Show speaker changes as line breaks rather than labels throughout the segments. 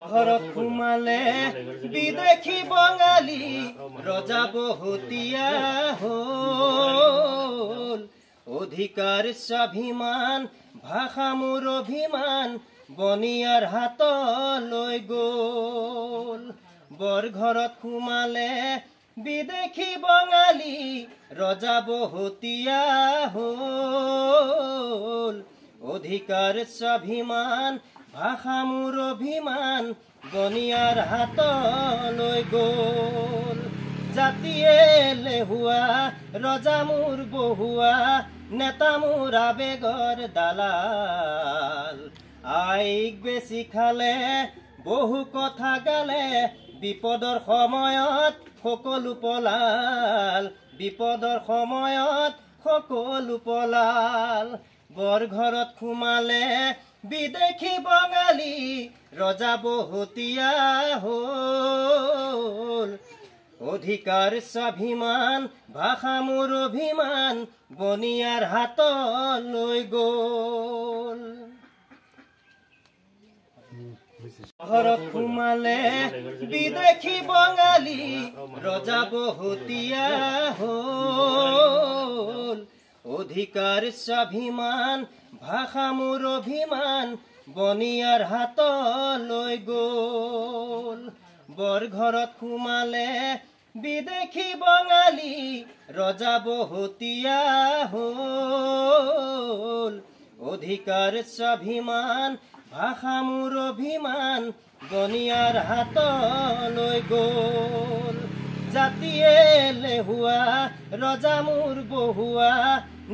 ঘৰত সোমালে বিদেশী বঙালী ৰজা বহুতীয়া হ'ল। অধিকাৰ স্বাভিমান ভাষা মোৰ অভিমান বনিয়াৰ হাতলৈ গ'ল। বৰঘৰত সোমালে বিদেশী বঙালী ৰজা বহুতীয়া হ'ল। অধিকাৰ স্বাভিমান ভাষা মোৰ অভিমান বনিয়াৰ হাতলৈ গ'ল। জাতিয়ে লেহুৱা ৰজা মোৰ বহুৱা নেতা মোৰ আবেগৰ দালাল। আইক বেছি খালে বহু কথা গালে বিপদৰ সময়ত সকলো পলাল। বিপদৰ সময়ত সকলো পলাল। বৰঘৰত সোমালে বিদেশী বঙালী ৰজা বহুতীয়া হ'ল। অধিকাৰ স্বাভিমান ভাষা মোৰ অভিমান বনিয়াৰ হাতলৈ গ'ল। ঘৰত সোমালে বিদেশী বঙালী ৰজা বহুতীয়া হ'ল। অধিকাৰ স্বাভিমান ভাষা মোৰ অভিমান বনিয়াৰ হাতলৈ গ'ল। বৰঘৰত সোমালে বিদেশী বঙালী ৰজা বহুতীয়া হ'ল। অধিকাৰ স্বাভিমান ভাষা মোৰ অভিমান বনিয়াৰ হাতলৈ গ'ল। জাতিয়ে লেহুৱা ৰজা মোৰ বহুৱা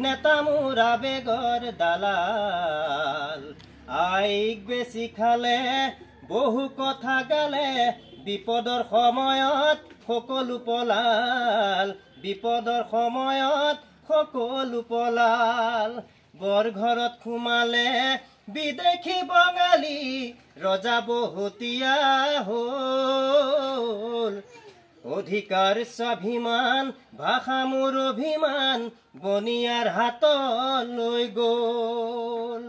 নেতা মোৰ আবেগৰ দালাল। আইক বেছি খালে বহু কথা গালে বিপদৰ সময়ত সকলো পলাল। বিপদৰ সময়ত সকলো পলাল। বৰঘৰত সোমালে বিদেশী বঙালী ৰজা বহুতীয়া হ'ল। অধিকাৰ স্বাভিমান ভাষা মোৰ অভিমান বনিয়াৰ হাতলৈ গ'ল।